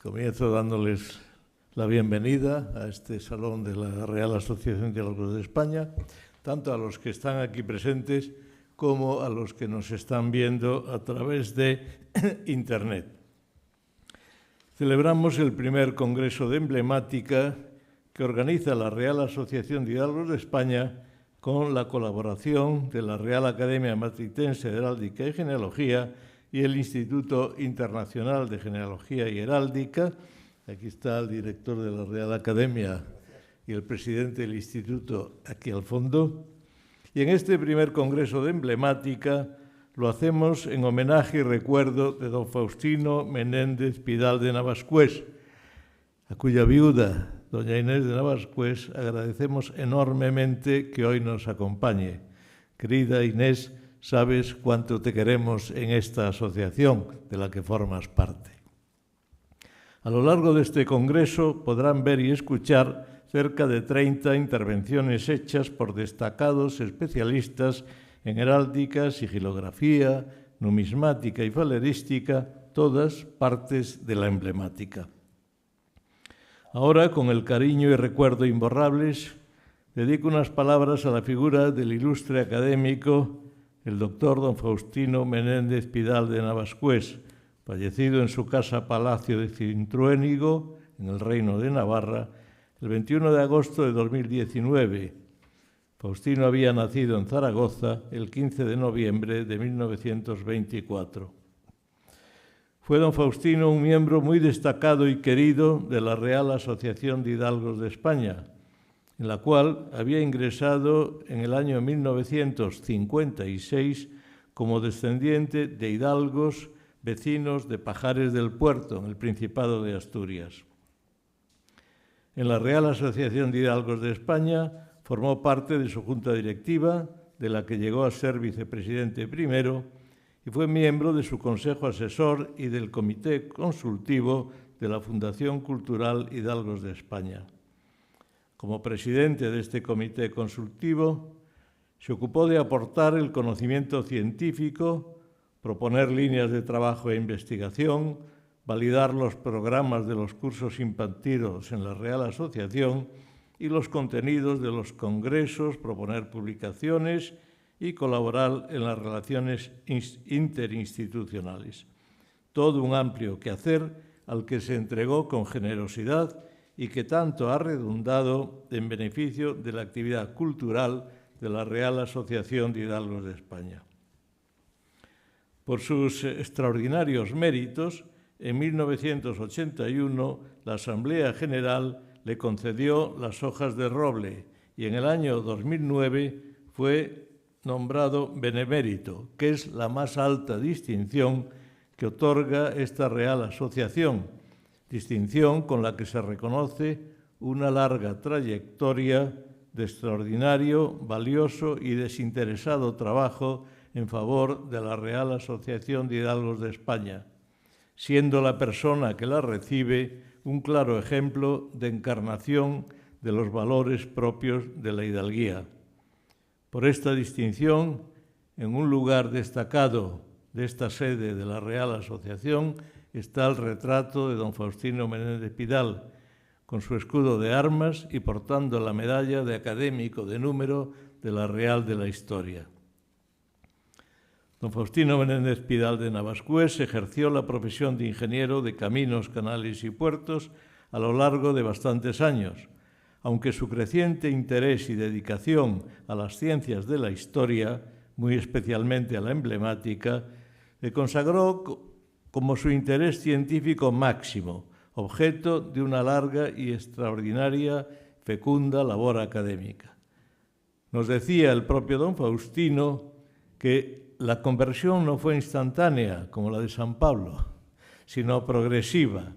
Comienzo dándoles la bienvenida a este Salón de la Real Asociación de Diálogos de España, tanto a los que están aquí presentes como a los que nos están viendo a través de Internet. Celebramos el primer Congreso de Emblemática que organiza la Real Asociación de Diálogos de España con la colaboración de la Real Academia Matritense de Heráldica y Genealogía y el Instituto Internacional de Genealogía y Heráldica. Aquí está el director de la Real Academia y el presidente del Instituto aquí al fondo. Y en este primer Congreso de Emblemática lo hacemos en homenaje y recuerdo de don Faustino Menéndez Pidal de Navascués, a cuya viuda, doña Inés de Navascués, agradecemos enormemente que hoy nos acompañe. Querida Inés, sabes cuánto te queremos en esta asociación de la que formas parte. A lo largo de este congreso podrán ver y escuchar cerca de 30 intervenciones hechas por destacados especialistas en heráldica, sigilografía, numismática y falerística, todas partes de la emblemática. Ahora, con el cariño y recuerdo imborrables, dedico unas palabras a la figura del ilustre académico, el doctor don Faustino Menéndez Pidal de Navascués, fallecido en su casa Palacio de Cintruénigo, en el Reino de Navarra, el 21 de agosto de 2019. Faustino había nacido en Zaragoza el 15 de noviembre de 1924. Fue don Faustino un miembro muy destacado y querido de la Real Asociación de Hidalgos de España, en la cual había ingresado en el año 1956 como descendiente de hidalgos vecinos de Pajares del Puerto, en el Principado de Asturias. En la Real Asociación de Hidalgos de España formó parte de su junta directiva, de la que llegó a ser vicepresidente primero, y fue miembro de su consejo asesor y del comité consultivo de la Fundación Cultural Hidalgos de España. Como presidente de este comité consultivo, se ocupó de aportar el conocimiento científico, proponer líneas de trabajo e investigación, validar los programas de los cursos impartidos en la Real Asociación y los contenidos de los congresos, proponer publicaciones y colaborar en las relaciones interinstitucionales. Todo un amplio quehacer al que se entregó con generosidad y que tanto ha redundado en beneficio de la actividad cultural de la Real Asociación de Hidalgos de España. Por sus extraordinarios méritos, en 1981 la Asamblea General le concedió las Hojas de Roble y en el año 2009 fue nombrado benemérito, que es la más alta distinción que otorga esta Real Asociación, distinción con la que se reconoce una larga trayectoria de extraordinario, valioso y desinteresado trabajo en favor de la Real Asociación de Hidalgos de España, siendo la persona que la recibe un claro ejemplo de encarnación de los valores propios de la hidalguía. Por esta distinción, en un lugar destacado de esta sede de la Real Asociación, está el retrato de don Faustino Menéndez Pidal, con su escudo de armas y portando la medalla de académico de número de la Real de la Historia. Don Faustino Menéndez Pidal de Navascués ejerció la profesión de ingeniero de caminos, canales y puertos a lo largo de bastantes años, aunque su creciente interés y dedicación a las ciencias de la historia, muy especialmente a la emblemática, le consagró como su interés científico máximo, objeto de una larga y extraordinaria, fecunda labor académica. Nos decía el propio don Faustino que la conversión no fue instantánea, como la de San Pablo, sino progresiva.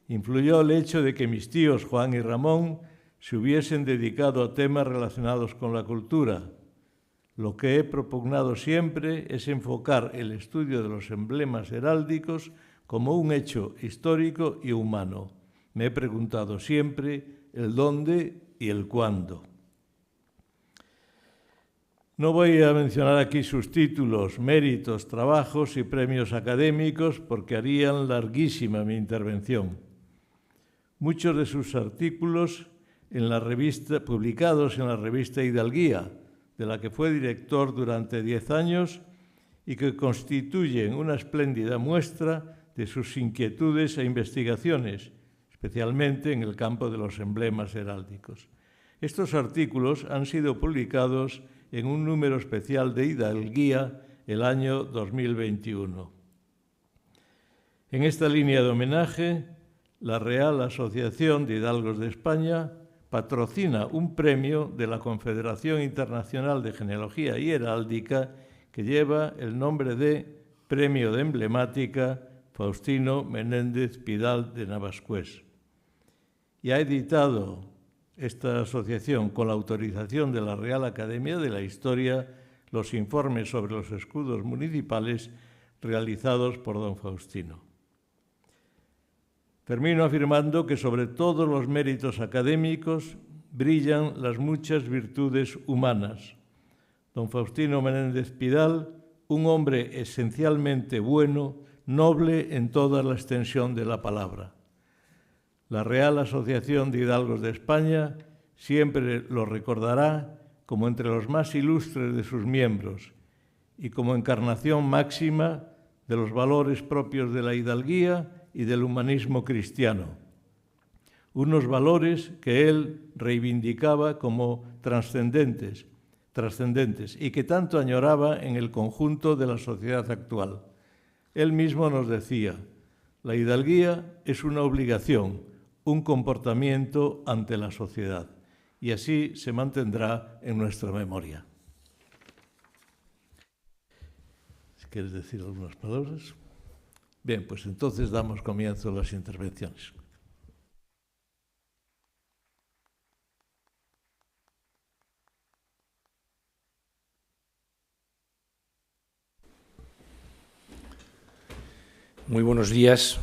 Influyó el hecho de que mis tíos Juan y Ramón se hubiesen dedicado a temas relacionados con la cultura. Lo que he propugnado siempre es enfocar el estudio de los emblemas heráldicos como un hecho histórico y humano. Me he preguntado siempre el dónde y el cuándo. No voy a mencionar aquí sus títulos, méritos, trabajos y premios académicos porque harían larguísima mi intervención. Muchos de sus artículos publicados en la revista Hidalguía, de la que fue director durante 10 años y que constituyen una espléndida muestra de sus inquietudes e investigaciones, especialmente en el campo de los emblemas heráldicos. Estos artículos han sido publicados en un número especial de Hidalguía el año 2021. En esta línea de homenaje, la Real Asociación de Hidalgos de España patrocina un premio de la Confederación Internacional de Genealogía y Heráldica que lleva el nombre de Premio de Emblemática Faustino Menéndez Pidal de Navascués. Y ha editado esta asociación, con la autorización de la Real Academia de la Historia, los informes sobre los escudos municipales realizados por don Faustino. Termino afirmando que sobre todos los méritos académicos brillan las muchas virtudes humanas. Don Faustino Menéndez Pidal, un hombre esencialmente bueno, noble en toda la extensión de la palabra. La Real Asociación de Hidalgos de España siempre lo recordará como entre los más ilustres de sus miembros y como encarnación máxima de los valores propios de la hidalguía y del humanismo cristiano. Unos valores que él reivindicaba como trascendentes y que tanto añoraba en el conjunto de la sociedad actual. Él mismo nos decía: la hidalguía es una obligación, un comportamiento ante la sociedad, y así se mantendrá en nuestra memoria. ¿Quieres decir algunas palabras? Bien, pues entonces damos comienzo a las intervenciones. Muy buenos días.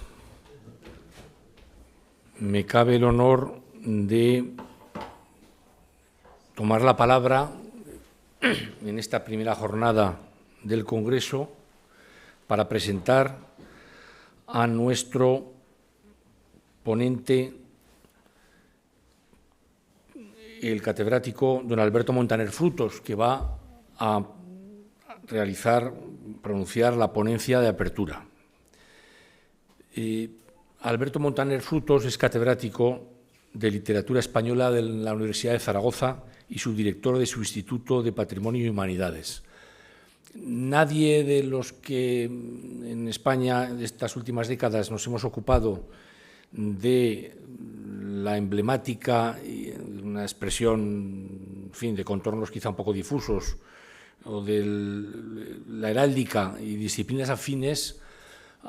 Me cabe el honor de tomar la palabra en esta primera jornada del Congreso para presentar a nuestro ponente, el catedrático don Alberto Montaner Frutos, que va a pronunciar la ponencia de apertura. Alberto Montaner Frutos es catedrático de Literatura Española de la Universidad de Zaragoza y subdirector de su Instituto de Patrimonio y Humanidades. Nadie de los que en España de estas últimas décadas nos hemos ocupado de la emblemática, y una expresión, en fin, de contornos quizá un poco difusos, o de la heráldica y disciplinas afines,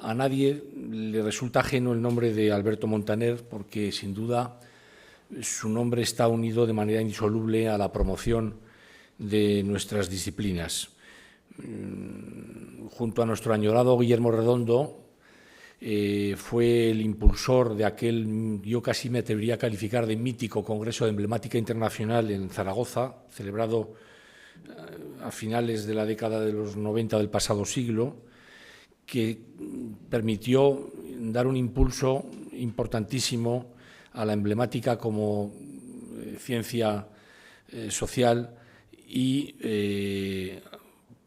a nadie le resulta ajeno el nombre de Alberto Montaner, porque sin duda su nombre está unido de manera indisoluble a la promoción de nuestras disciplinas. Junto a nuestro añorado Guillermo Redondo, fue el impulsor de aquel, yo casi me atrevería a calificar de mítico Congreso de Emblemática Internacional en Zaragoza, celebrado a finales de la década de los 90 del pasado siglo, que permitió dar un impulso importantísimo a la emblemática como ciencia social y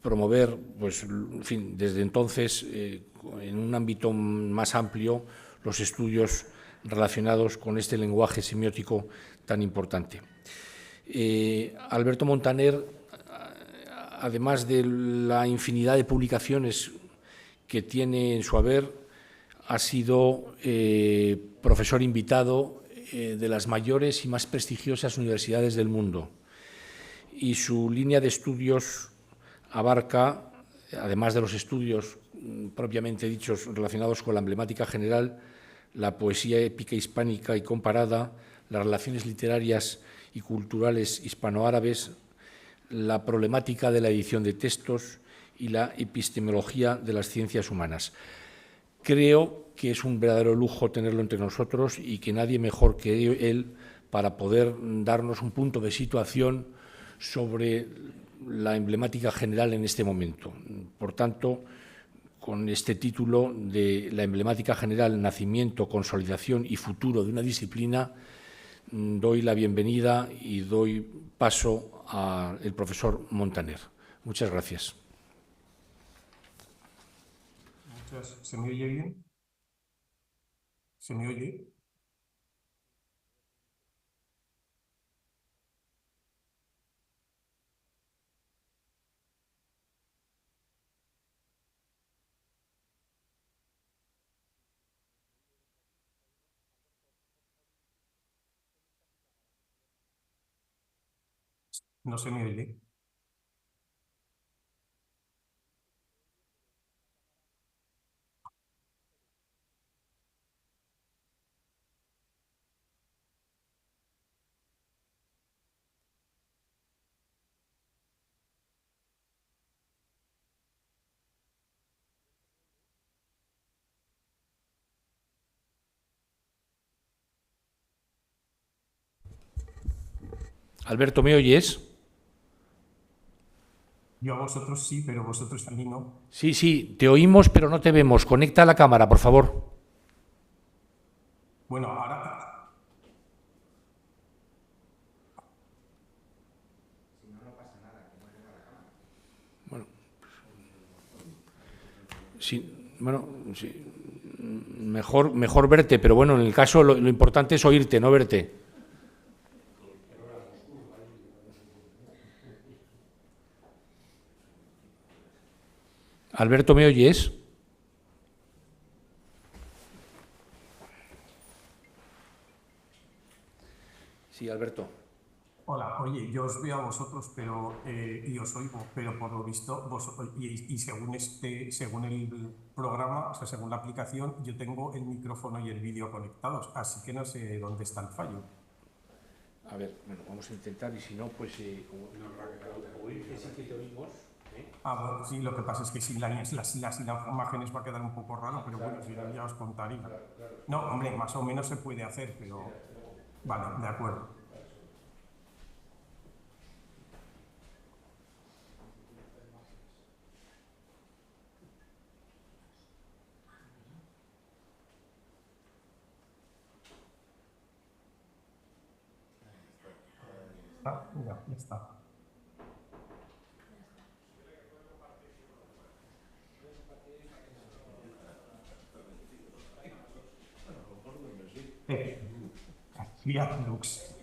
promover, pues, en fin, desde entonces, en un ámbito más amplio, los estudios relacionados con este lenguaje semiótico tan importante. Alberto Montaner, además de la infinidad de publicaciones que tiene en su haber, ha sido profesor invitado de las mayores y más prestigiosas universidades del mundo. Y su línea de estudios abarca, además de los estudios propiamente dichos relacionados con la emblemática general, la poesía épica hispánica y comparada, las relaciones literarias y culturales hispano-árabes, la problemática de la edición de textos y la epistemología de las ciencias humanas. Creo que es un verdadero lujo tenerlo entre nosotros y que nadie mejor que él para poder darnos un punto de situación sobre la emblemática general en este momento. Por tanto, con este título de la emblemática general, nacimiento, consolidación y futuro de una disciplina, doy la bienvenida y doy paso al profesor Montaner. Muchas gracias. ¿Se me oye bien? ¿Se me oye? No se me oye. Alberto, ¿me oyes? Yo a vosotros sí, pero vosotros a mí no. Sí, sí, te oímos, pero no te vemos. Conecta la cámara, por favor. Bueno, ahora... Sí, bueno, sí, mejor verte, pero bueno, en el caso lo importante es oírte, no verte. Alberto, ¿me oyes? Sí, Alberto. Hola, oye, yo os veo a vosotros y os oigo, pero por lo visto, y según el programa, o sea, según la aplicación, yo tengo el micrófono y el vídeo conectados, así que no sé dónde está el fallo. A ver, bueno, vamos a intentar y si no, pues como oírte sí que te oímos. Bueno, sí, lo que pasa es que sin las imágenes va a quedar un poco raro, pero bueno, si no, ya os contaría. No, hombre, más o menos se puede hacer, pero... Vale, de acuerdo. Ya está. Lux.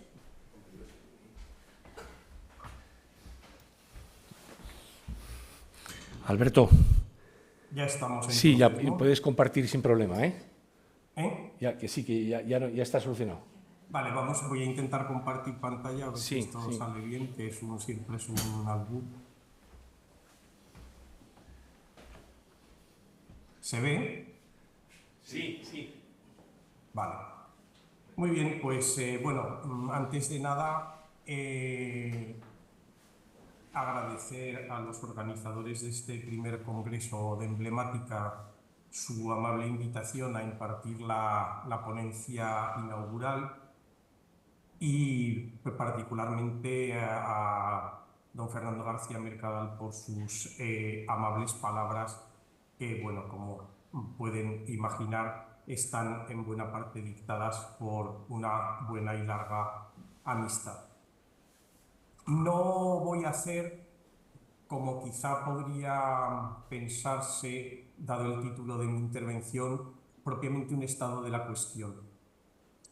Alberto. Ya estamos en Sí, ya proceso. puedes compartir sin problema, ¿eh? ¿Eh? Que sí, que ya está solucionado. Vale, voy a intentar compartir pantalla a ver si esto sale bien, que siempre es un albur. ¿Se ve? Sí, sí. Vale. Muy bien, pues bueno, antes de nada, agradecer a los organizadores de este primer congreso de emblemática su amable invitación a impartir la ponencia inaugural y particularmente a don Fernando García Mercadal por sus amables palabras que, bueno, como pueden imaginar, están en buena parte dictadas por una buena y larga amistad. No voy a hacer, como quizá podría pensarse, dado el título de mi intervención, propiamente un estado de la cuestión.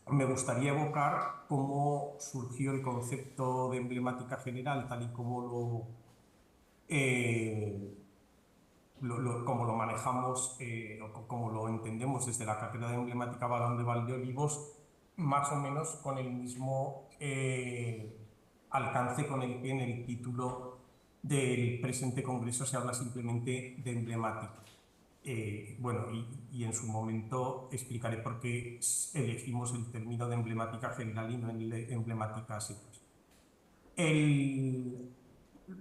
Me gustaría evocar cómo surgió el concepto de emblemática general, tal y como como lo manejamos o como lo entendemos desde la Cátedra de Emblemática Barón de Valdeolivos, más o menos con el mismo alcance con el que en el título del presente congreso se habla simplemente de emblemática. Bueno, y en su momento explicaré por qué elegimos el término de emblemática general y no emblemática secos.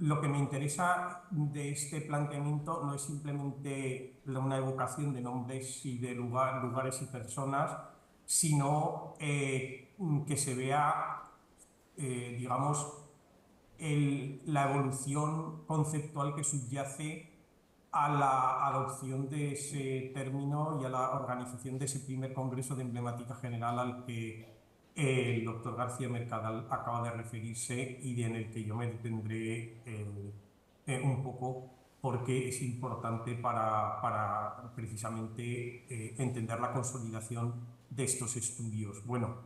Lo que me interesa de este planteamiento no es simplemente una evocación de nombres y de lugares y personas, sino que se vea, digamos, la evolución conceptual que subyace a la adopción de ese término y a la organización de ese primer Congreso de Emblemática General al que el doctor García Mercadal acaba de referirse y en el que yo me detendré un poco porque es importante para precisamente entender la consolidación de estos estudios. Bueno,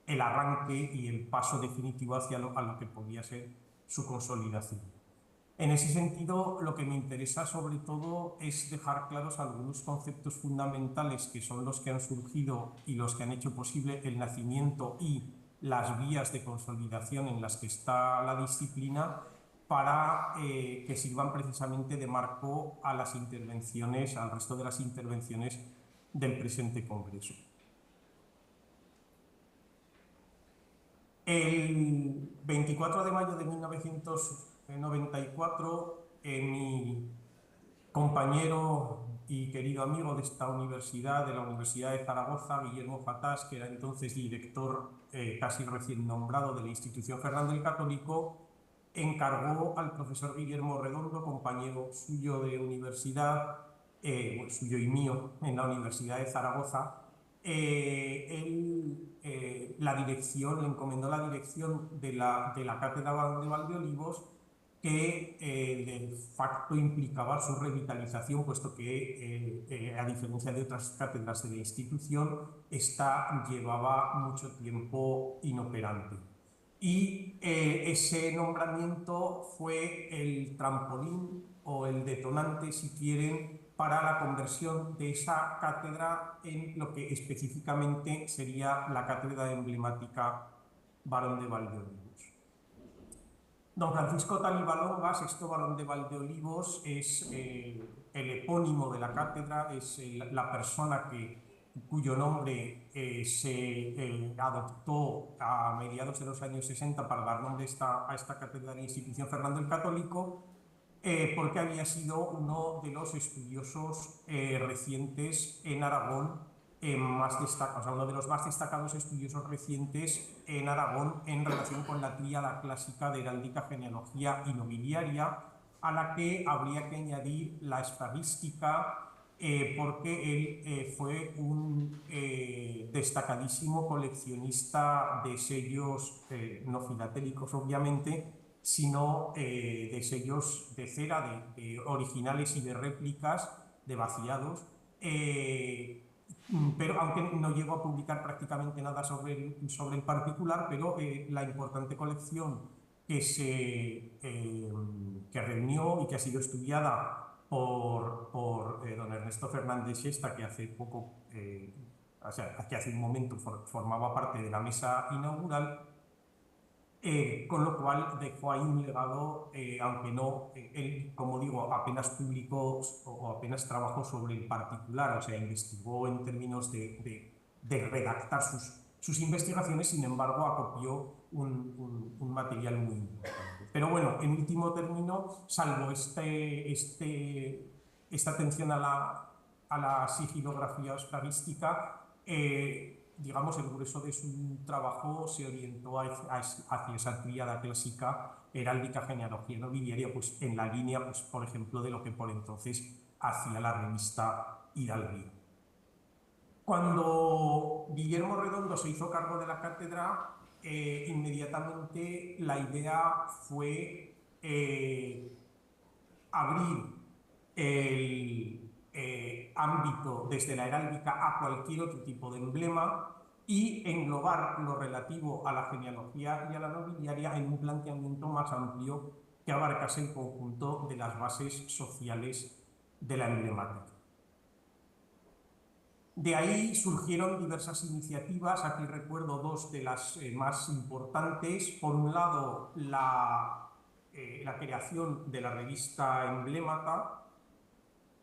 el arranque y el paso definitivo hacia a lo que podía ser su consolidación. En ese sentido, lo que me interesa sobre todo es dejar claros algunos conceptos fundamentales que son los que han surgido y los que han hecho posible el nacimiento y las vías de consolidación en las que está la disciplina para que sirvan precisamente de marco a las intervenciones, al resto de las intervenciones del presente Congreso. El 24 de mayo de 1994, mi compañero y querido amigo de esta universidad, de la Universidad de Zaragoza, Guillermo Fatás, que era entonces director casi recién nombrado de la institución Fernando el Católico, encargó al profesor Guillermo Redondo, compañero suyo de universidad, suyo y mío en la Universidad de Zaragoza, la dirección, le encomendó la dirección de la Cátedra de Valdeolivos, que de facto implicaba su revitalización, puesto que, a diferencia de otras cátedras de la institución, esta llevaba mucho tiempo inoperante. Y ese nombramiento fue el trampolín o el detonante, si quieren, para la conversión de esa cátedra en lo que específicamente sería la Cátedra Emblemática Barón de Valdeolivos. Don Francisco Talibalonga, sexto Barón de Valdeolivos, es el epónimo de la cátedra, es la persona cuyo nombre se adoptó a mediados de los años 60 para dar nombre a esta cátedra de la institución Fernando el Católico, porque había sido uno de los estudiosos recientes en Aragón, uno de los más destacados estudiosos recientes en Aragón en relación con la tríada clásica de heráldica, genealogía y nobiliaria, a la que habría que añadir la esfagística, porque él fue un destacadísimo coleccionista de sellos, no filatélicos obviamente, sino de sellos de cera, de originales y de réplicas, de vaciados, pero aunque no llegó a publicar prácticamente nada sobre el particular, pero la importante colección que reunió y que ha sido estudiada por don Ernesto Fernández Sesta, que hace poco, o sea, que hace un momento formaba parte de la mesa inaugural, con lo cual dejó ahí un legado, aunque no, él, como digo, apenas publicó o apenas trabajó sobre el particular, o sea, investigó en términos de redactar sus investigaciones, sin embargo, acopió un material muy importante. Pero bueno, en último término, salvo esta atención a la sigilografía estadística, digamos, el grueso de su trabajo se orientó hacia esa tríada clásica, heráldica, genealogía y nobiliaria, pues en la línea, pues, por ejemplo, de lo que por entonces hacía la revista Hidalguía. Cuando Guillermo Redondo se hizo cargo de la cátedra, inmediatamente la idea fue abrir el ámbito desde la heráldica a cualquier otro tipo de emblema y englobar lo relativo a la genealogía y a la nobiliaria en un planteamiento más amplio que abarcase el conjunto de las bases sociales de la emblemática. De ahí surgieron diversas iniciativas, aquí recuerdo dos de las más importantes. Por un lado, la creación de la revista Emblemata,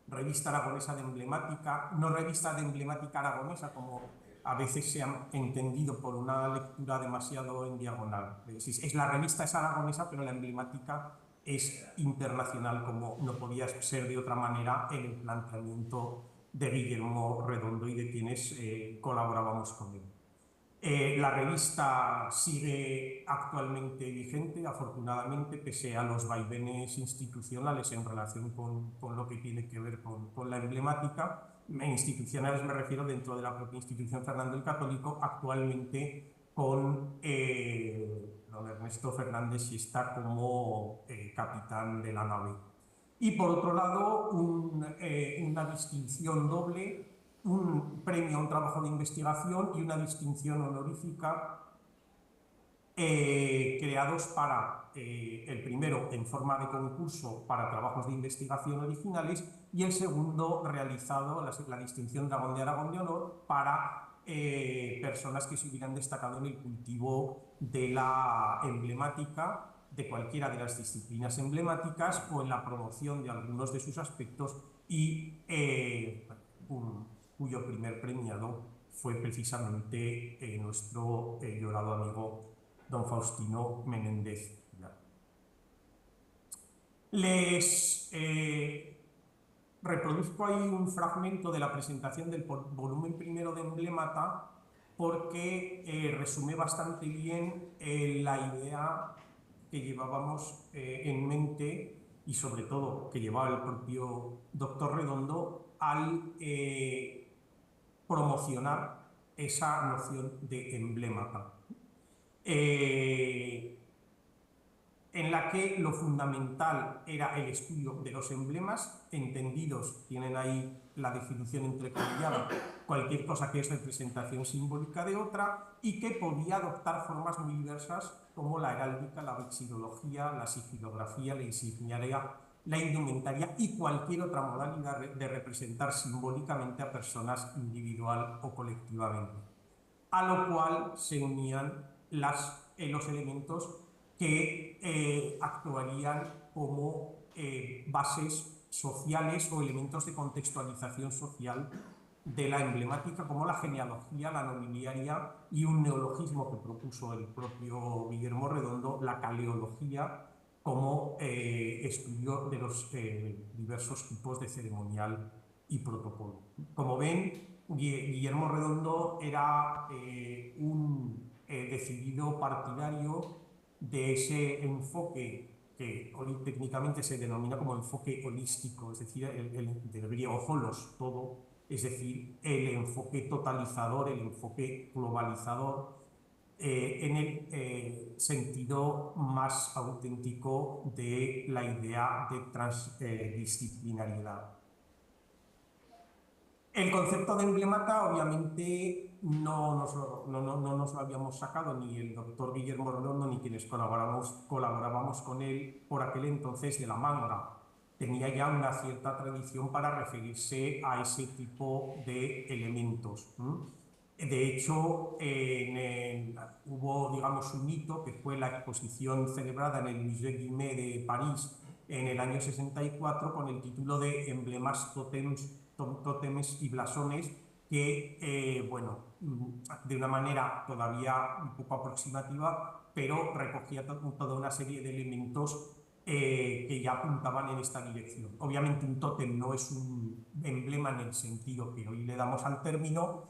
revista aragonesa de emblemática, no revista de emblemática aragonesa, como a veces se ha entendido por una lectura demasiado en diagonal. La revista es aragonesa, pero la emblemática es internacional, como no podía ser de otra manera en el planteamiento de Guillermo Redondo y de quienes colaborábamos con él. La revista sigue actualmente vigente, afortunadamente, pese a los vaivenes institucionales en relación con lo que tiene que ver con la emblemática. Institucionales me refiero dentro de la propia institución Fernando el Católico, actualmente con don Ernesto Fernández Siesta como capitán de la nave. Y por otro lado, una distinción doble, un premio a un trabajo de investigación y una distinción honorífica creados para, el primero en forma de concurso para trabajos de investigación originales y el segundo realizado, la distinción Dragón de Aragón de Honor, para personas que se hubieran destacado en el cultivo de la emblemática, de cualquiera de las disciplinas emblemáticas o en la promoción de algunos de sus aspectos y cuyo primer premiado fue precisamente nuestro llorado amigo don Faustino Menéndez. Les reproduzco ahí un fragmento de la presentación del volumen primero de Emblemata porque resume bastante bien la idea que llevábamos en mente y sobre todo que llevaba el propio doctor Redondo al promocionar esa noción de emblemata. En la que lo fundamental era el estudio de los emblemas, entendidos, tienen ahí la definición entrecomillada, cualquier cosa que es representación simbólica de otra, y que podía adoptar formas muy diversas como la heráldica, la vexilología, la sigilografía, la insigniaria, la indumentaria y cualquier otra modalidad de representar simbólicamente a personas individual o colectivamente. A lo cual se unían los elementos que actuarían como bases sociales o elementos de contextualización social de la emblemática, como la genealogía, la nobiliaria y un neologismo que propuso el propio Guillermo Redondo, la caleología, como estudio de los diversos tipos de ceremonial y protocolo. Como ven, Guillermo Redondo era un decidido partidario de ese enfoque que hoy técnicamente se denomina como enfoque holístico, es decir, del griego holos, todo, es decir, el enfoque totalizador, el enfoque globalizador, en el sentido más auténtico de la idea de transdisciplinariedad. El concepto de emblemata, obviamente, no nos lo habíamos sacado ni el doctor Guillermo Redondo ni quienes colaborábamos con él por aquel entonces de la manga. Tenía ya una cierta tradición para referirse a ese tipo de elementos. De hecho, hubo, digamos, un hito que fue la exposición celebrada en el Musée Guimet de París en el año 64 con el título de Emblemas, tótemes y blasones, que, bueno, de una manera todavía un poco aproximativa, pero recogía toda una serie de elementos que ya apuntaban en esta dirección. Obviamente un tótem no es un emblema en el sentido que hoy le damos al término,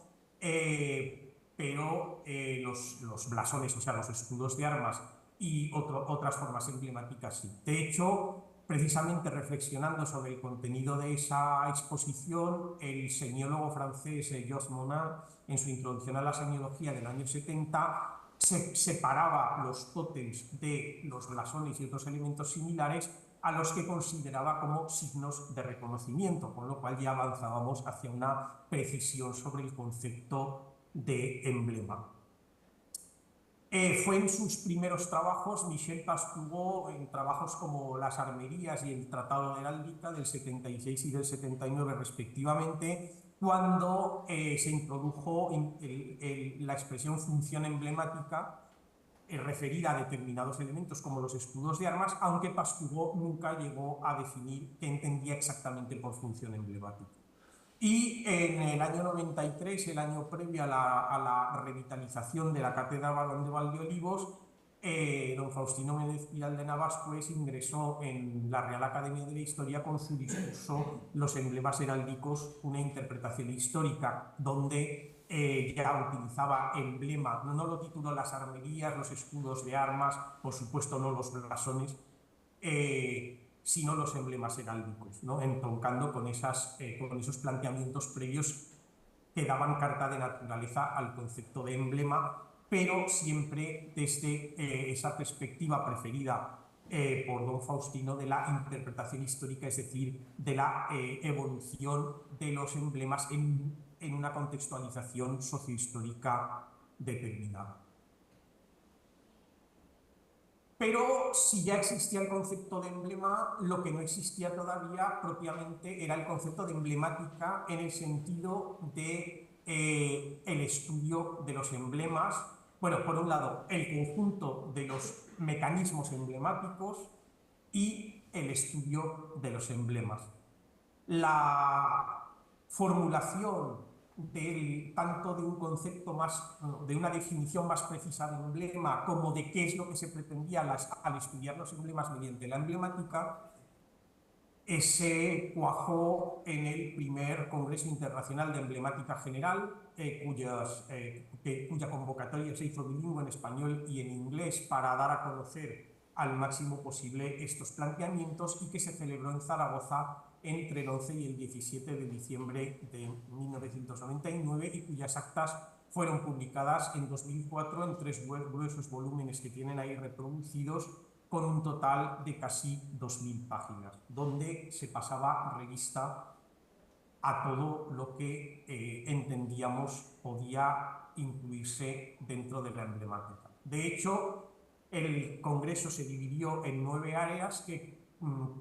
pero los blasones, o sea, los escudos de armas y otras formas emblemáticas sí. De hecho, precisamente reflexionando sobre el contenido de esa exposición, el semiólogo francés Georges Monod, en su introducción a la semiología del año 70, separaba los tótems de los blasones y otros elementos similares a los que consideraba como signos de reconocimiento, con lo cual ya avanzábamos hacia una precisión sobre el concepto de emblema. Fue en sus primeros trabajos, Michel Pastoureau, en trabajos como Las Armerías y el Tratado de Heráldica del 76 y del 79 respectivamente, cuando se introdujo la expresión función emblemática referida a determinados elementos como los escudos de armas, aunque Pastoureau nunca llegó a definir qué entendía exactamente por función emblemática. Y en el año 93, el año previo a la revitalización de la Cátedra Barón de Valdeolivos, don Faustino Menéndez Pidal de Navas pues ingresó en la Real Academia de la Historia con su discurso Los emblemas heráldicos, una interpretación histórica, donde ya utilizaba emblema, no lo tituló las armerías, los escudos de armas, por supuesto no los blasones, sino los emblemas heráldicos, ¿no? Entroncando con esos planteamientos previos que daban carta de naturaleza al concepto de emblema, pero siempre desde esa perspectiva preferida por don Faustino de la interpretación histórica, es decir, de la evolución de los emblemas en una contextualización sociohistórica determinada. Pero si ya existía el concepto de emblema, lo que no existía todavía propiamente era el concepto de emblemática en el sentido de el estudio de los emblemas. Bueno, por un lado, el conjunto de los mecanismos emblemáticos y el estudio de los emblemas. La formulación tanto de un concepto más, de una definición más precisa de emblema, como de qué es lo que se pretendía al estudiar los emblemas mediante la emblemática, se cuajó en el primer Congreso Internacional de Emblemática General, cuya convocatoria se hizo bilingüe en español y en inglés para dar a conocer al máximo posible estos planteamientos, y que se celebró en Zaragoza entre el 11 y el 17 de diciembre de 1999 y cuyas actas fueron publicadas en 2004 en 3 gruesos volúmenes que tienen ahí reproducidos, con un total de casi 2000 páginas, donde se pasaba revista a todo lo que entendíamos podía incluirse dentro de la emblemática. De hecho, el Congreso se dividió en 9 áreas que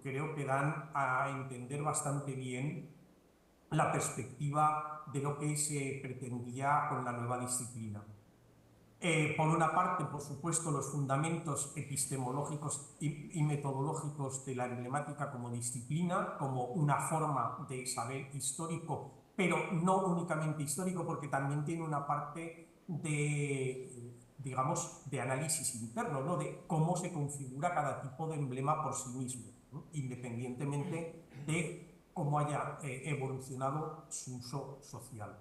creo que dan a entender bastante bien la perspectiva de lo que se pretendía con la nueva disciplina. Por una parte, por supuesto, los fundamentos epistemológicos y metodológicos de la emblemática como disciplina, como una forma de saber histórico, pero no únicamente histórico, porque también tiene una parte de, digamos, de análisis interno, ¿no? De cómo se configura cada tipo de emblema por sí mismo, ¿no? Independientemente de cómo haya evolucionado su uso social.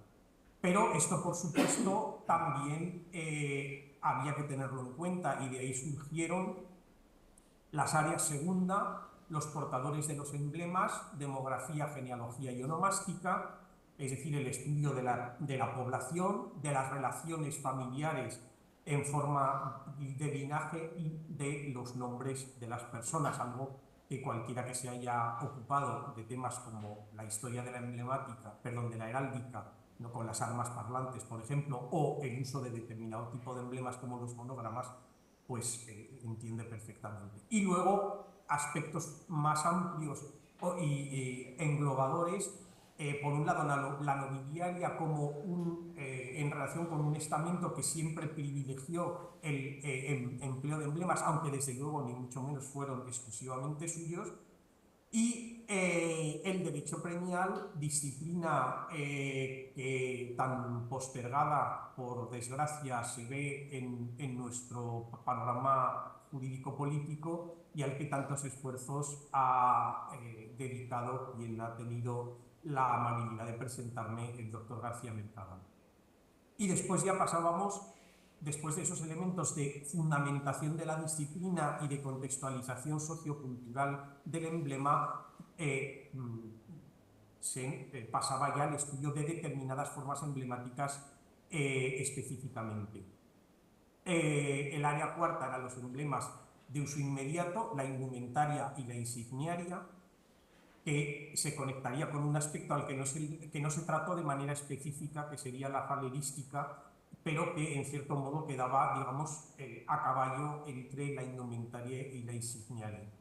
Pero esto, por supuesto, también había que tenerlo en cuenta, y de ahí surgieron las áreas segunda, los portadores de los emblemas, demografía, genealogía y onomástica, es decir, el estudio de la población, de las relaciones familiares en forma de linaje y de los nombres de las personas, algo que cualquiera que se haya ocupado de temas como la historia de la emblemática, perdón, de la heráldica, ¿no? Con las armas parlantes, por ejemplo, o el uso de determinado tipo de emblemas como los monogramas, pues entiende perfectamente. Y luego aspectos más amplios y englobadores, por un lado la nobiliaria como en relación con un estamento que siempre privilegió el empleo de emblemas, aunque desde luego ni mucho menos fueron exclusivamente suyos, y el derecho premial, disciplina que tan postergada, por desgracia, se ve en nuestro panorama jurídico-político, y al que tantos esfuerzos ha dedicado quien ha tenido la amabilidad de presentarme, el doctor García Mercadal. Y después ya pasábamos, después de esos elementos de fundamentación de la disciplina y de contextualización sociocultural del emblema, se pasaba ya al estudio de determinadas formas emblemáticas específicamente. El área cuarta era los emblemas de uso inmediato, la indumentaria y la insigniaria, que se conectaría con un aspecto al que no se trató de manera específica, que sería la falerística, pero que en cierto modo quedaba, digamos, a caballo entre la indumentaria y la insigniaria,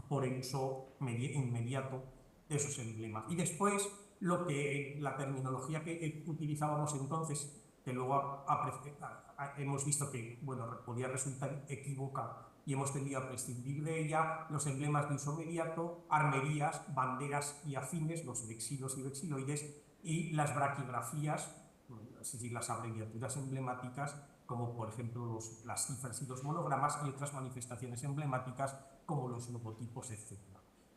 por el uso inmediato de esos emblemas. Y después, la terminología que utilizábamos entonces, que luego hemos visto que, bueno, podía resultar equívoca y hemos tendido a prescindir de ella, los emblemas de uso inmediato, armerías, banderas y afines, los vexilos y vexiloides, y las braquigrafías, es decir, las abreviaturas emblemáticas, como por ejemplo las cifras y los monogramas, y otras manifestaciones emblemáticas como los logotipos, etc.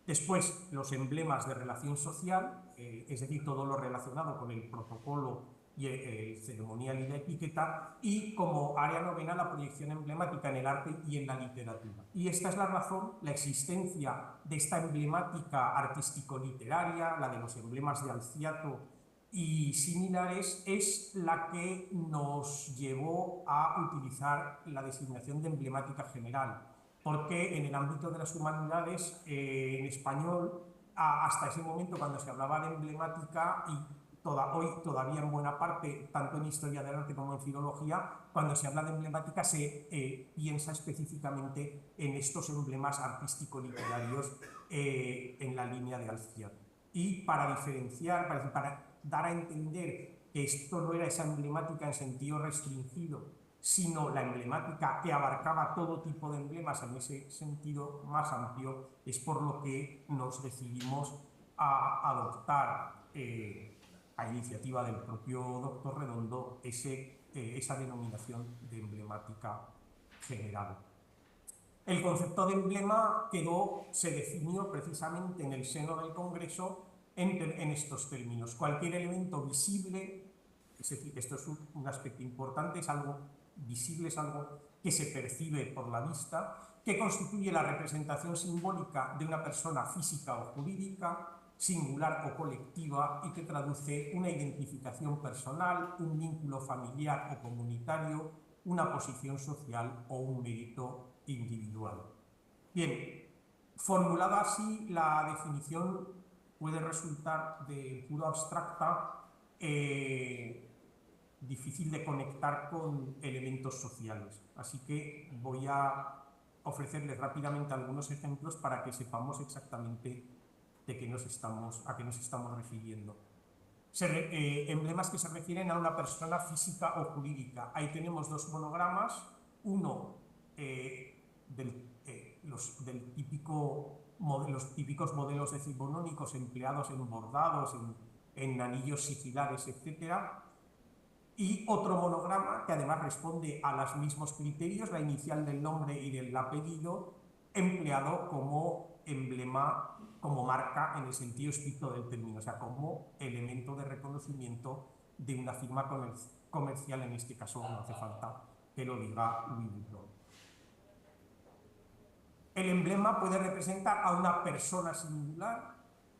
Después, los emblemas de relación social, es decir, todo lo relacionado con el protocolo y el ceremonial y la etiqueta, y como área novena la proyección emblemática en el arte y en la literatura. Y esta es la razón, la existencia de esta emblemática artístico-literaria, la de los emblemas de Alciato y similares, es la que nos llevó a utilizar la designación de emblemática general, porque en el ámbito de las humanidades, en español, hasta ese momento, cuando se hablaba de emblemática, y hoy todavía en buena parte, tanto en historia del arte como en filología, cuando se habla de emblemática se piensa específicamente en estos emblemas artístico-literarios en la línea de Alciato. Y para diferenciar, para dar a entender que esto no era esa emblemática en sentido restringido, sino la emblemática que abarcaba todo tipo de emblemas en ese sentido más amplio, es por lo que nos decidimos a adoptar a iniciativa del propio doctor Redondo esa denominación de emblemática general. El concepto de emblema se definió precisamente en el seno del Congreso en estos términos: cualquier elemento visible, es decir, esto es un aspecto importante, es algo visible, es algo que se percibe por la vista, que constituye la representación simbólica de una persona física o jurídica, singular o colectiva, y que traduce una identificación personal, un vínculo familiar o comunitario, una posición social o un mérito individual. Bien, formulada así, la definición puede resultar de puro abstracta, difícil de conectar con elementos sociales. Así que voy a ofrecerles rápidamente algunos ejemplos para que sepamos exactamente a qué nos estamos refiriendo. Emblemas que se refieren a una persona física o jurídica. Ahí tenemos dos monogramas, uno los típicos modelos decimonónicos empleados en bordados, en anillos sigilares, etc. Y otro monograma que además responde a los mismos criterios, la inicial del nombre y del apellido, empleado como emblema, como marca en el sentido estricto del término, o sea, como elemento de reconocimiento de una firma comercial, en este caso no hace falta que lo diga Louis Vuitton. El emblema puede representar a una persona singular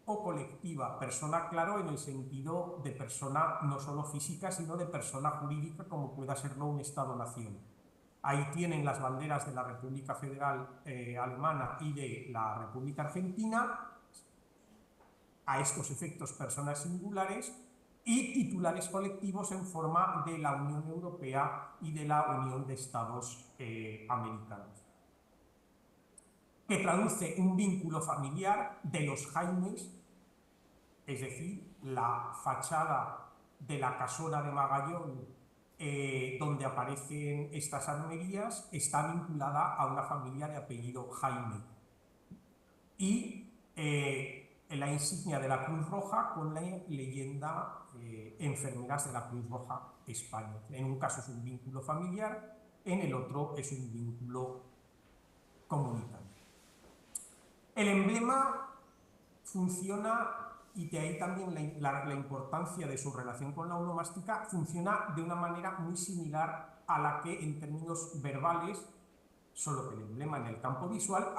o colectiva. Persona, claro, en el sentido de persona no solo física, sino de persona jurídica, como pueda serlo un Estado-nación. Ahí tienen las banderas de la República Federal Alemana y de la República Argentina, a estos efectos personas singulares, y titulares colectivos en forma de la Unión Europea y de la Unión de Estados Americanos, que traduce un vínculo familiar de los Jaimes, es decir, la fachada de la casona de Magallón, donde aparecen estas armerías, está vinculada a una familia de apellido Jaime. Y la insignia de la Cruz Roja con la leyenda Enfermeras de la Cruz Roja España. En un caso es un vínculo familiar, en el otro es un vínculo comunitario. El emblema funciona, y de ahí también la importancia de su relación con la onomástica, funciona de una manera muy similar a la que en términos verbales, solo que el emblema en el campo visual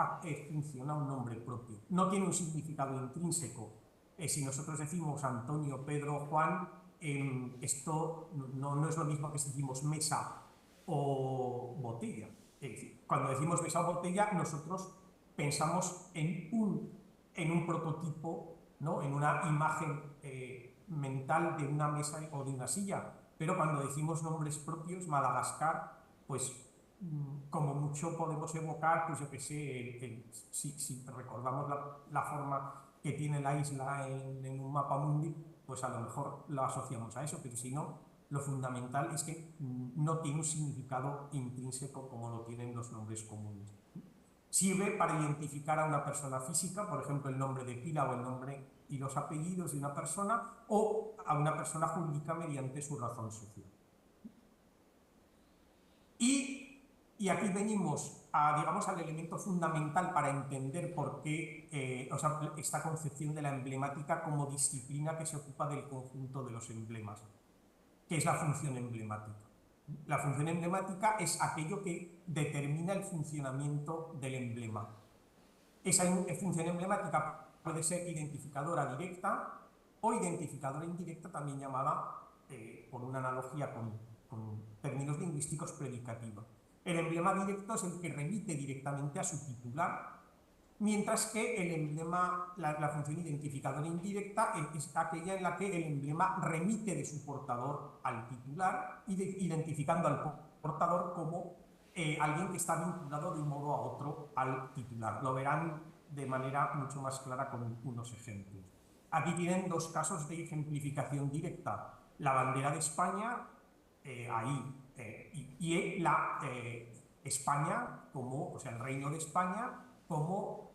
funciona un nombre propio. No tiene un significado intrínseco. Si nosotros decimos Antonio, Pedro, Juan, esto no es lo mismo que si decimos mesa o botella. Es decir, cuando decimos mesa o botella, nosotros pensamos en un prototipo, ¿no?, en una imagen mental de una mesa o de una silla, pero cuando decimos nombres propios, Madagascar, pues como mucho podemos evocar, pues yo que sé, si recordamos la forma que tiene la isla en un mapa mundi, pues a lo mejor lo asociamos a eso, pero si no, lo fundamental es que no tiene un significado intrínseco como lo tienen los nombres comunes. Sirve para identificar a una persona física, por ejemplo, el nombre de pila o el nombre y los apellidos de una persona, o a una persona jurídica mediante su razón social. Y aquí venimos digamos, al elemento fundamental para entender por qué, esta concepción de la emblemática como disciplina que se ocupa del conjunto de los emblemas. ¿Qué es la función emblemática? La función emblemática es aquello que determina el funcionamiento del emblema. Esa función emblemática puede ser identificadora directa o identificadora indirecta, también llamada, por una analogía con términos lingüísticos, predicativa. El emblema directo es el que remite directamente a su titular, mientras que el emblema, la función identificadora indirecta es aquella en la que el emblema remite de su portador al titular, identificando al portador como alguien que está vinculado de un modo a otro al titular. Lo verán de manera mucho más clara con unos ejemplos. Aquí tienen dos casos de ejemplificación directa. La bandera de España, y la España como, o sea, el Reino de España como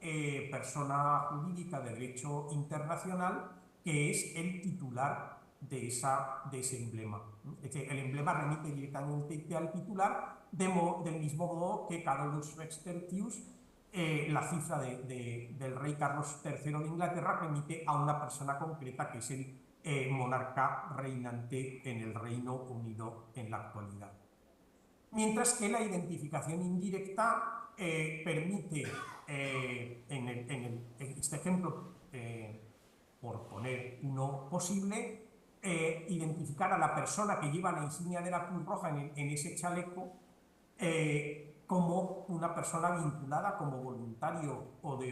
persona jurídica de derecho internacional, que es el titular de ese emblema. Es decir, el emblema remite directamente al titular, del mismo modo que Carolus Rex Tertius, la cifra del rey Carlos III de Inglaterra, remite a una persona concreta, que es el monarca reinante en el Reino Unido en la actualidad. Mientras que la identificación indirecta permite, en este ejemplo, por poner uno posible, identificar a la persona que lleva la insignia de la Cruz Roja en ese chaleco como una persona vinculada como voluntario o de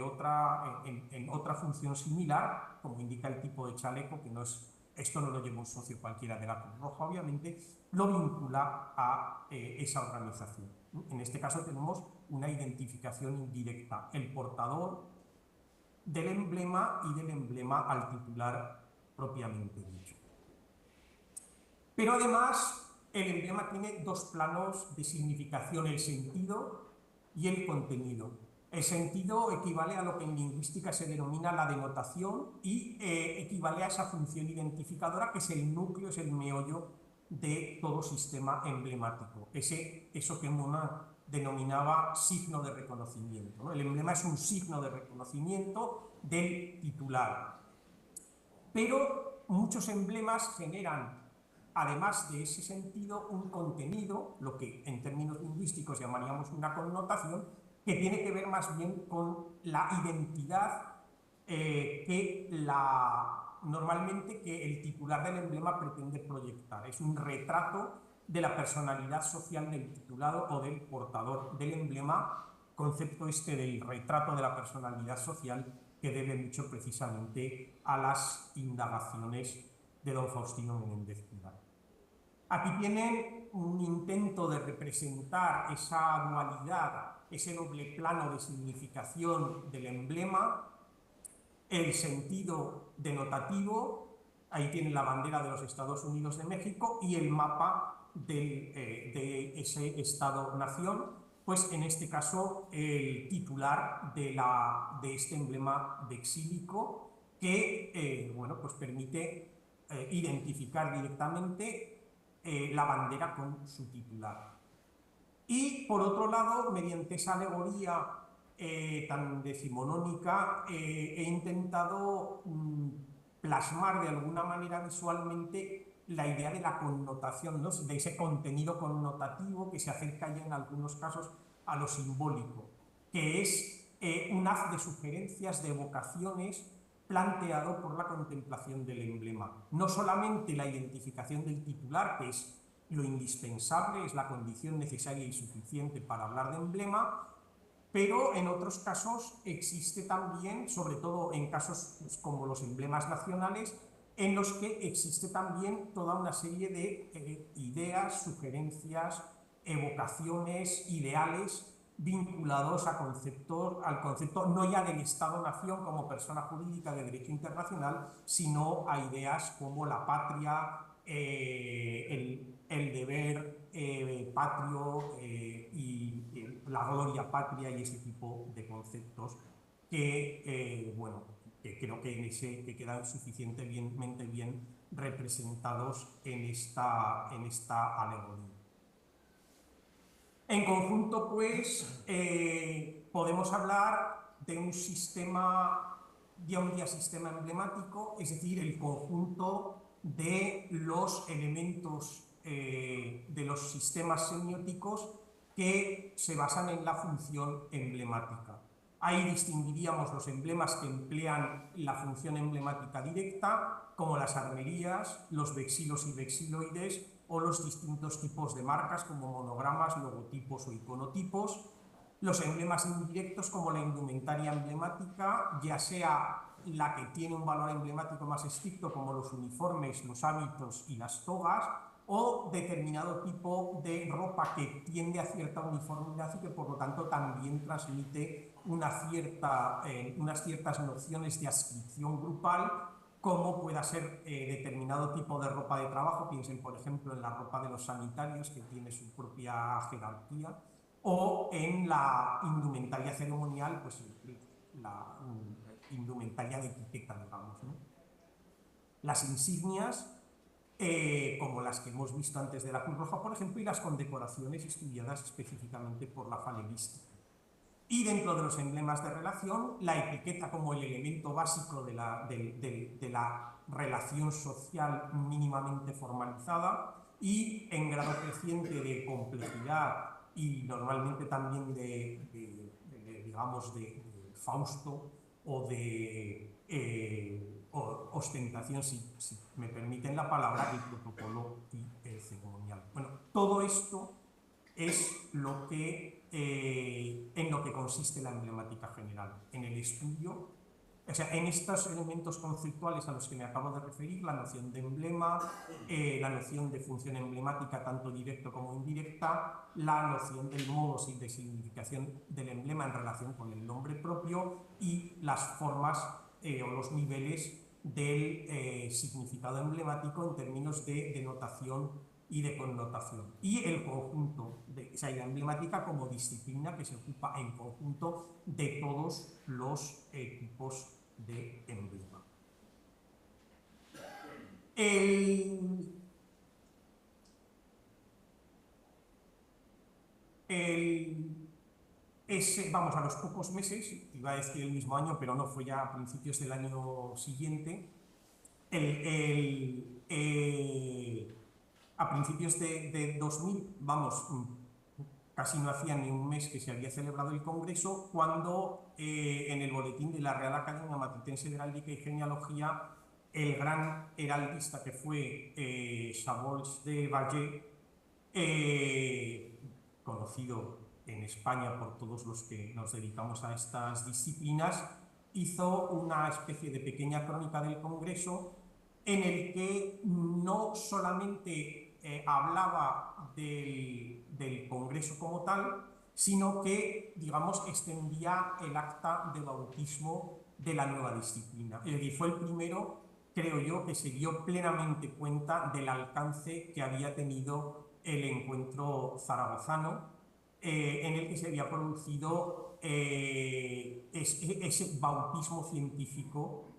en otra función similar, como indica el tipo de chaleco, que no es, esto no lo lleva un socio cualquiera de la Cruz Roja, obviamente, lo vincula a esa organización. En este caso tenemos una identificación indirecta, el portador del emblema y del emblema al titular propiamente dicho. Pero además, el emblema tiene dos planos de significación: el sentido y el contenido. El sentido equivale a lo que en lingüística se denomina la denotación y equivale a esa función identificadora, que es el núcleo, es el meollo de todo sistema emblemático. Eso que Mona denominaba signo de reconocimiento, ¿no? El emblema es un signo de reconocimiento del titular. Pero muchos emblemas generan, además de ese sentido, un contenido, lo que en términos lingüísticos llamaríamos una connotación, que tiene que ver más bien con la identidad normalmente que el titular del emblema pretende proyectar. Es un retrato de la personalidad social del titulado o del portador del emblema, concepto este del retrato de la personalidad social que debe mucho precisamente a las indagaciones de don Faustino Menéndez Pidal. Aquí tienen un intento de representar esa dualidad, ese doble plano de significación del emblema, el sentido denotativo. Ahí tienen la bandera de los Estados Unidos de México y el mapa de ese Estado-nación, pues en este caso el titular de este emblema vexílico, que bueno, pues permite identificar directamente la bandera con su titular. Y por otro lado, mediante esa alegoría tan decimonónica, he intentado plasmar de alguna manera visualmente la idea de la connotación, ¿no? De ese contenido connotativo que se acerca ya en algunos casos a lo simbólico, que es un haz de sugerencias, de evocaciones planteado por la contemplación del emblema. No solamente la identificación del titular, que es lo indispensable, es la condición necesaria y suficiente para hablar de emblema, pero en otros casos existe también, sobre todo en casos como los emblemas nacionales, en los que existe también toda una serie de ideas, sugerencias, evocaciones, ideales vinculados al concepto no ya del Estado-nación como persona jurídica de derecho internacional, sino a ideas como la patria, el deber patrio y la gloria patria y ese tipo de conceptos que, bueno, que creo que quedan suficientemente bien representados en esta alegoría. En conjunto, pues, podemos hablar de un sistema emblemático, es decir, el conjunto de los elementos de los sistemas semióticos que se basan en la función emblemática. Ahí distinguiríamos los emblemas que emplean la función emblemática directa, como las armerías, los vexilos y vexiloides, o los distintos tipos de marcas, como monogramas, logotipos o iconotipos. Los emblemas indirectos, como la indumentaria emblemática, ya sea la que tiene un valor emblemático más estricto, como los uniformes, los hábitos y las togas, o determinado tipo de ropa que tiende a cierta uniformidad y que por lo tanto también transmite unas ciertas nociones de adscripción grupal, como pueda ser determinado tipo de ropa de trabajo. Piensen, por ejemplo, en la ropa de los sanitarios, que tiene su propia jerarquía, o en la indumentaria ceremonial, pues la indumentaria de etiqueta, digamos, ¿no? Las insignias, como las que hemos visto antes de la Cruz Roja, por ejemplo, y las condecoraciones estudiadas específicamente por la falerística. Y dentro de los emblemas de relación, la etiqueta como el elemento básico de la relación social mínimamente formalizada, y en grado creciente de complejidad y normalmente también digamos, de fausto o de ostentación, si me permiten la palabra, el protocolo y el ceremonial. Bueno, todo esto es en lo que consiste la emblemática general, en el estudio, o sea, en estos elementos conceptuales a los que me acabo de referir, la noción de emblema, la noción de función emblemática tanto directa como indirecta, la noción del modo de significación del emblema en relación con el nombre propio, y las formas o los niveles del significado emblemático en términos de denotación y de connotación, y el conjunto, o sea, la emblemática como disciplina que se ocupa en conjunto de todos los tipos de emblema. Vamos, a los pocos meses, iba a decir el mismo año, pero no, fue ya a principios del año siguiente, a principios de 2000, vamos, casi no hacía ni un mes que se había celebrado el Congreso, cuando en el boletín de la Real Academia Matritense de Heráldica y Genealogía, el gran heraldista que fue Chabols de Vallée, conocido en España por todos los que nos dedicamos a estas disciplinas, hizo una especie de pequeña crónica del Congreso en el que no solamente hablaba del Congreso como tal, sino que, digamos, extendía el acta de bautismo de la nueva disciplina. Es decir, fue el primero, creo yo, que se dio plenamente cuenta del alcance que había tenido el encuentro zaragozano, en el que se había producido ese bautismo científico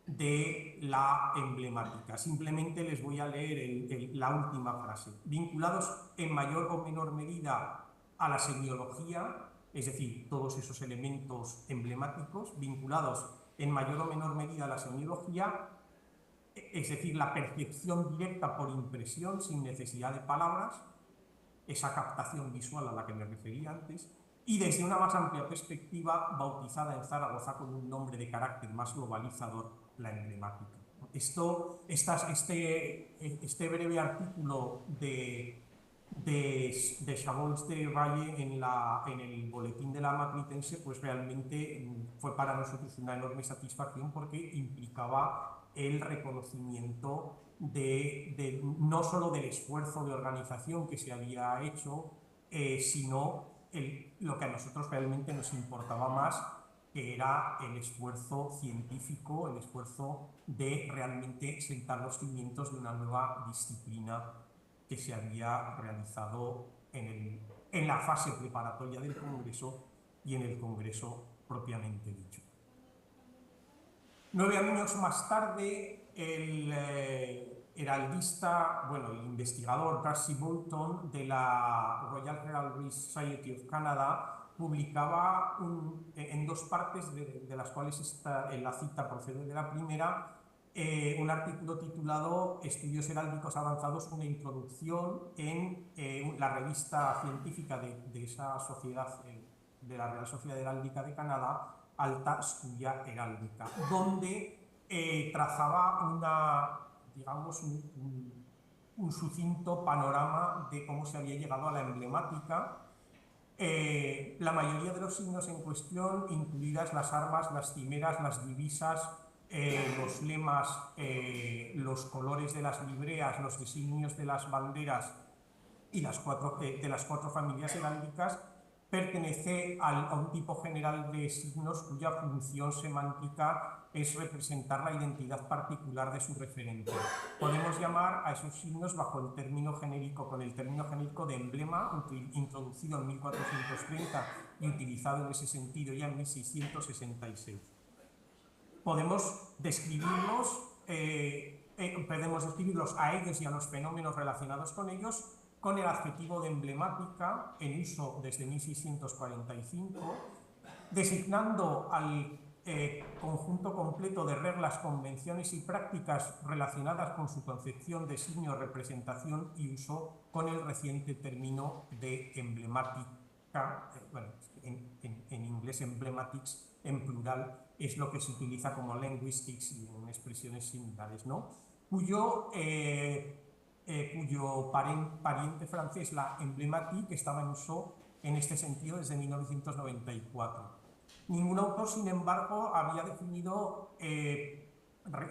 de la emblemática. Simplemente les voy a leer la última frase. Vinculados en mayor o menor medida a la semiología, es decir, todos esos elementos emblemáticos, vinculados en mayor o menor medida a la semiología, es decir, la percepción directa por impresión sin necesidad de palabras, esa captación visual a la que me refería antes, y desde una más amplia perspectiva, bautizada en Zaragoza con un nombre de carácter más globalizador, la emblemática. Este breve artículo de Chabols de Vallée en el boletín de la Matritense, pues realmente fue para nosotros una enorme satisfacción, porque implicaba el reconocimiento no solo del esfuerzo de organización que se había hecho, sino lo que a nosotros realmente nos importaba más, que era el esfuerzo científico, el esfuerzo de realmente sentar los cimientos de una nueva disciplina que se había realizado en la fase preparatoria del Congreso y en el Congreso propiamente dicho. 9 años más tarde, el heraldista, bueno, el investigador Darcy Bolton de la Royal Heraldry Society of Canada publicaba en 2 partes, de las cuales la cita procede de la primera, un artículo titulado Estudios heráldicos avanzados, una introducción en la revista científica de esa sociedad, de la Real Sociedad Heráldica de Canadá, Alta Studia Heráldica, donde trazaba digamos, un sucinto panorama de cómo se había llegado a la emblemática. La mayoría de los signos en cuestión, incluidas las armas, las cimeras, las divisas, los lemas, los colores de las libreas, los designios de las banderas y de las cuatro familias heráldicas, pertenece a un tipo general de signos cuya función semántica es representar la identidad particular de su referente. Podemos llamar a esos signos bajo el término genérico, con el término genérico de emblema, introducido en 1430 y utilizado en ese sentido ya en 1666. Podemos describirlos a ellos y a los fenómenos relacionados con ellos con el adjetivo de emblemática, en uso desde 1645, designando al conjunto completo de reglas, convenciones y prácticas relacionadas con su concepción, designio, representación y uso con el reciente término de emblemática, bueno, en inglés emblematics, en plural, es lo que se utiliza como linguistics y en expresiones similares, ¿no? Cuyo pariente francés, la emblématique, estaba en uso en este sentido desde 1994. Ningún autor, sin embargo, había definido,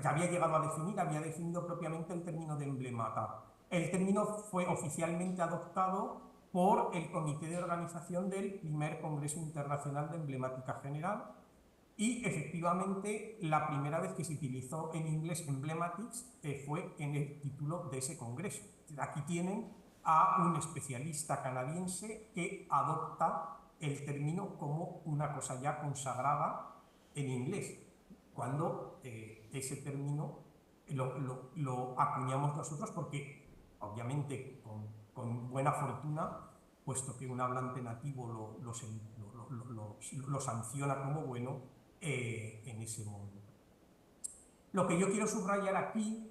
había definido propiamente el término de emblemata. El término fue oficialmente adoptado por el Comité de Organización del primer Congreso Internacional de Emblemática General, y efectivamente la primera vez que se utilizó en inglés emblematics fue en el título de ese congreso. Aquí tienen a un especialista canadiense que adopta el término como una cosa ya consagrada en inglés, cuando ese término lo acuñamos nosotros porque, obviamente, con buena fortuna, puesto que un hablante nativo lo sanciona como bueno, en ese momento. Lo que yo quiero subrayar aquí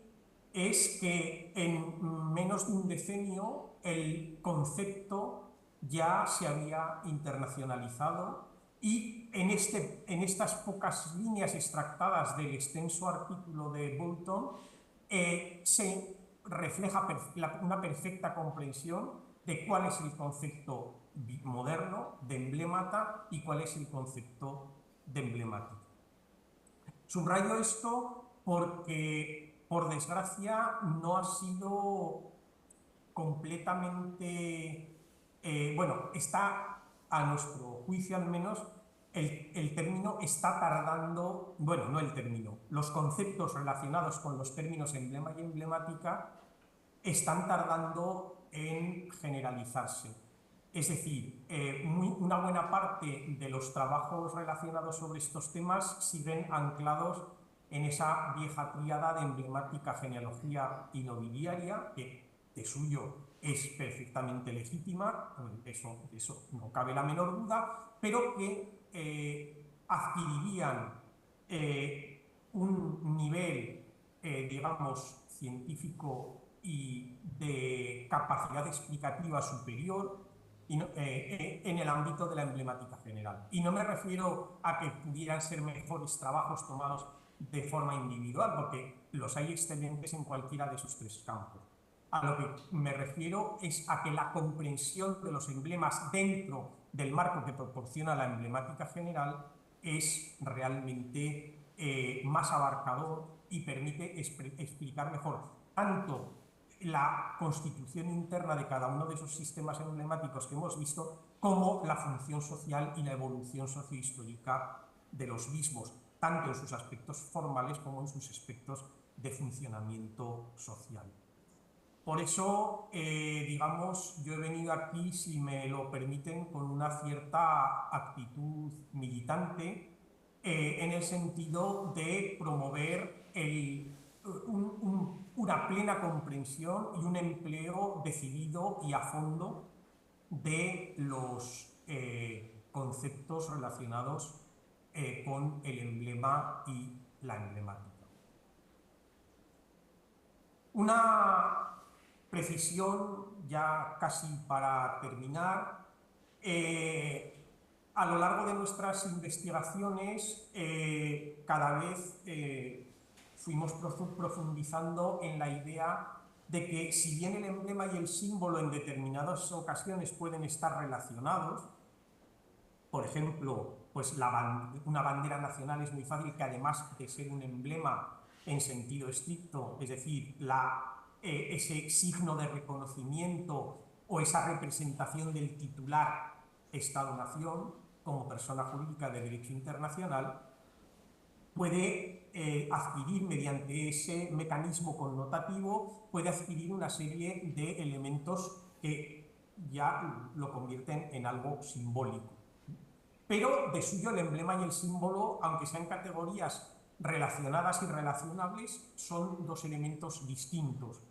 es que en menos de un decenio el concepto ya se había internacionalizado y en estas pocas líneas extractadas del extenso artículo de Boulton se refleja una perfecta comprensión de cuál es el concepto moderno de emblemata y cuál es el concepto de emblemática. Subrayo esto porque, por desgracia, no ha sido completamente... bueno, está, a nuestro juicio al menos, el término está tardando... Bueno, no el término. Los conceptos relacionados con los términos emblema y emblemática están tardando en generalizarse. Es decir, una buena parte de los trabajos relacionados sobre estos temas siguen anclados en esa vieja tríada de emblemática, genealogía y nobiliaria, que de suyo es perfectamente legítima, eso no cabe la menor duda, pero que adquirirían un nivel, digamos, científico y de capacidad explicativa superior en el ámbito de la emblemática general. Y no me refiero a que pudieran ser mejores trabajos tomados de forma individual, porque los hay excelentes en cualquiera de esos tres campos. A lo que me refiero es a que la comprensión de los emblemas dentro del marco que proporciona la emblemática general es realmente más abarcador y permite explicar mejor tanto la constitución interna de cada uno de esos sistemas emblemáticos que hemos visto, como la función social y la evolución sociohistórica de los mismos, tanto en sus aspectos formales como en sus aspectos de funcionamiento social. Por eso, digamos, yo he venido aquí, si me lo permiten, con una cierta actitud militante, en el sentido de promover una plena comprensión y un empleo decidido y a fondo de los conceptos relacionados con el emblema y la emblemática. Una precisión ya casi para terminar. A lo largo de nuestras investigaciones cada vez fuimos profundizando en la idea de que si bien el emblema y el símbolo en determinadas ocasiones pueden estar relacionados, por ejemplo, pues una bandera nacional es muy fácil que además de ser un emblema en sentido estricto, es decir, ese signo de reconocimiento o esa representación del titular Estado-Nación como persona jurídica de derecho internacional, puede adquirir mediante ese mecanismo connotativo, puede adquirir una serie de elementos que ya lo convierten en algo simbólico. Pero de suyo el emblema y el símbolo, aunque sean categorías relacionadas y relacionables, son dos elementos distintos.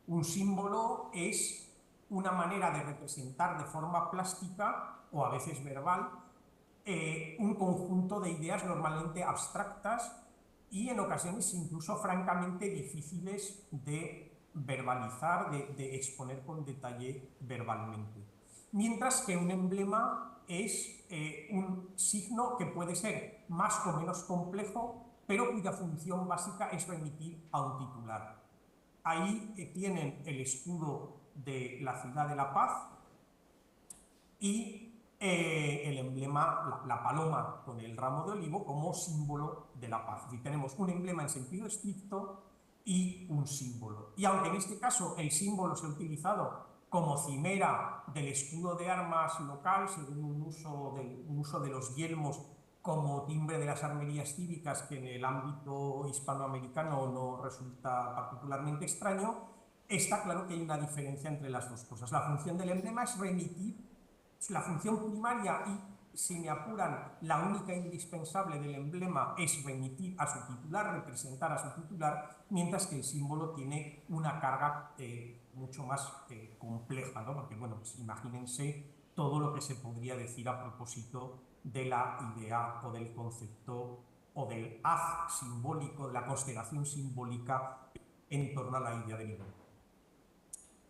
Un símbolo es una manera de representar de forma plástica o a veces verbal un conjunto de ideas normalmente abstractas y en ocasiones incluso francamente difíciles de verbalizar, de exponer con detalle verbalmente. Mientras que un emblema es un signo que puede ser más o menos complejo, pero cuya función básica es remitir a un titular. Ahí tienen el escudo de la ciudad de La Paz y el emblema, la paloma con el ramo de olivo como símbolo de la paz. Y tenemos un emblema en sentido estricto y un símbolo. Y aunque en este caso el símbolo se ha utilizado como cimera del escudo de armas local, según un uso de los yelmos como timbre de las armerías cívicas, que en el ámbito hispanoamericano no resulta particularmente extraño, está claro que hay una diferencia entre las dos cosas. La función del emblema es remitir. La función primaria y, si me apuran, la única indispensable del emblema es remitir a su titular, representar a su titular, mientras que el símbolo tiene una carga mucho más compleja, ¿no? Porque, bueno, pues imagínense todo lo que se podría decir a propósito de la idea o del concepto o del haz simbólico, de la constelación simbólica en torno a la idea del emblema.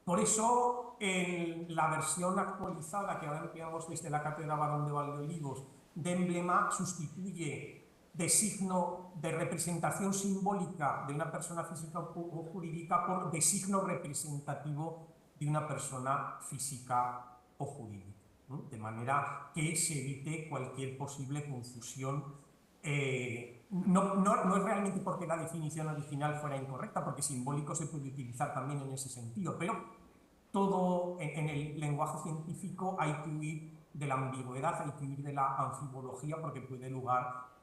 Por eso, en la versión actualizada que ahora empleamos desde la Cátedra Barón de Valdeolivos de emblema, sustituye de signo de representación simbólica de una persona física o jurídica por de signo representativo de una persona física o jurídica, ¿no? De manera que se evite cualquier posible confusión. No es realmente porque la definición original fuera incorrecta, porque simbólico se puede utilizar también en ese sentido, pero todo en el lenguaje científico hay que huir de la ambigüedad, hay que huir de la anfibología, porque puede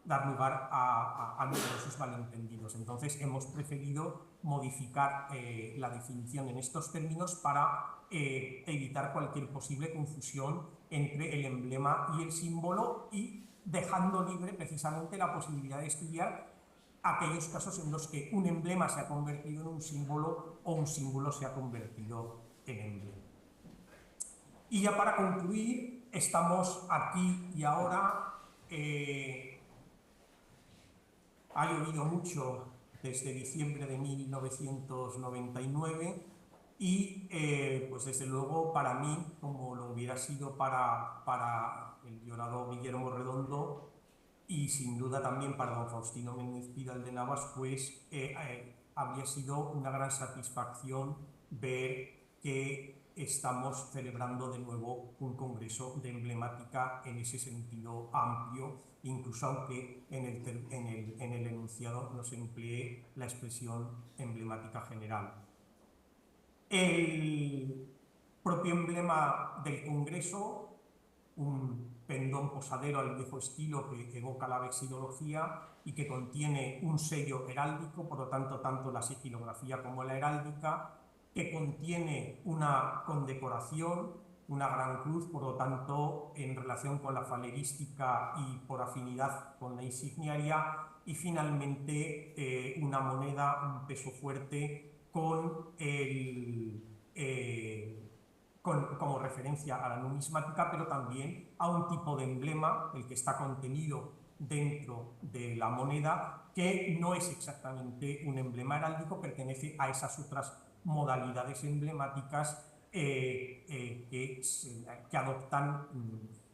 dar lugar a numerosos malentendidos. Entonces hemos preferido modificar la definición en estos términos para evitar cualquier posible confusión entre el emblema y el símbolo y dejando libre precisamente la posibilidad de estudiar aquellos casos en los que un emblema se ha convertido en un símbolo o un símbolo se ha convertido en emblema. Y ya para concluir, estamos aquí y ahora. Ha llovido mucho desde diciembre de 1999 y pues desde luego para mí, como lo hubiera sido para el llorado Guillermo Redondo y sin duda también para don Faustino Méndez Pidal de Navas, pues habría sido una gran satisfacción ver que estamos celebrando de nuevo un congreso de emblemática en ese sentido amplio, incluso aunque en el enunciado nos emplee la expresión emblemática general. El propio emblema del congreso, un pendón posadero al viejo estilo que evoca la vexilología y que contiene un sello heráldico, por lo tanto, tanto la sigilografía como la heráldica, que contiene una condecoración, una gran cruz, por lo tanto, en relación con la falerística y por afinidad con la insigniaria, y finalmente una moneda, un peso fuerte, como referencia a la numismática, pero también a un tipo de emblema, el que está contenido dentro de la moneda, que no es exactamente un emblema heráldico, pertenece a esas otras modalidades emblemáticas que adoptan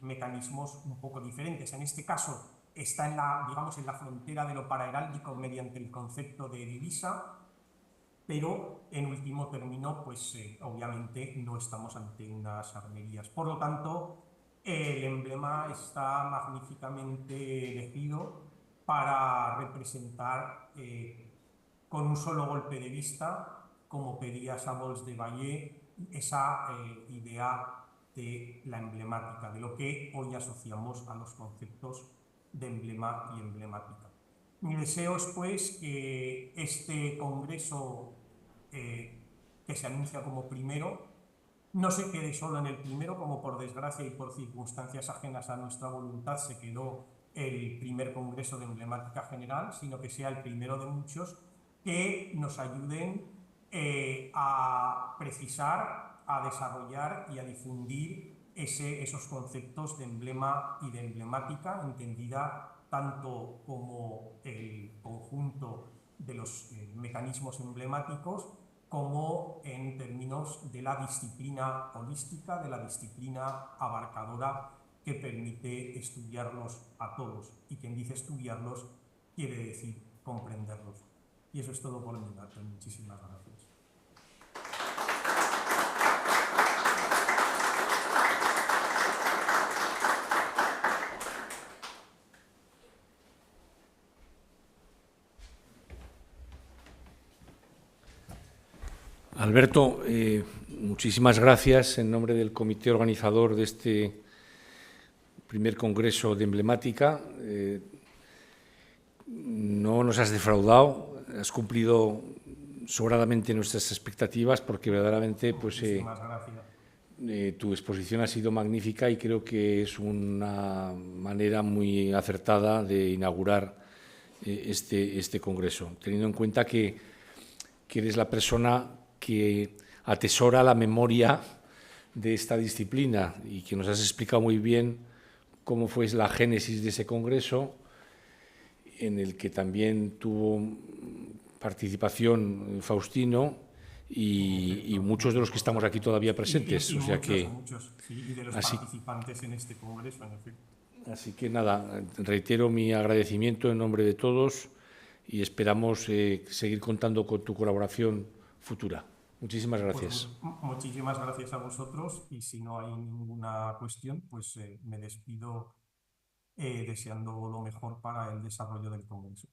mecanismos un poco diferentes. En este caso está digamos, en la frontera de lo paraheráldico mediante el concepto de divisa, pero en último término, pues obviamente no estamos ante unas armerías. Por lo tanto, el emblema está magníficamente elegido para representar con un solo golpe de vista, como pedía Sabols de Vallée, esa idea de la emblemática, de lo que hoy asociamos a los conceptos de emblema y emblemática. Mi deseo es, pues, que este congreso que se anuncia como primero no se quede solo en el primero, como por desgracia y por circunstancias ajenas a nuestra voluntad se quedó el primer congreso de emblemática general, sino que sea el primero de muchos que nos ayuden a precisar, a desarrollar y a difundir esos conceptos de emblema y de emblemática, entendida tanto como el conjunto de los mecanismos emblemáticos, como en términos de la disciplina holística, de la disciplina abarcadora que permite estudiarlos a todos. Y quien dice estudiarlos quiere decir comprenderlos. Y eso es todo por mi parte. Muchísimas gracias. Alberto, muchísimas gracias en nombre del comité organizador de este primer congreso de emblemática. No nos has defraudado, has cumplido sobradamente nuestras expectativas porque verdaderamente pues, tu exposición ha sido magnífica y creo que es una manera muy acertada de inaugurar este congreso, teniendo en cuenta que eres la persona que atesora la memoria de esta disciplina y que nos has explicado muy bien cómo fue la génesis de ese congreso, en el que también tuvo participación Faustino y muchos de los que estamos aquí todavía presentes. Y de los participantes en este congreso, en efecto. Así que nada, reitero mi agradecimiento en nombre de todos y esperamos seguir contando con tu colaboración futura. Muchísimas gracias. Pues, muchísimas gracias a vosotros y si no hay ninguna cuestión, pues me despido deseando lo mejor para el desarrollo del congreso.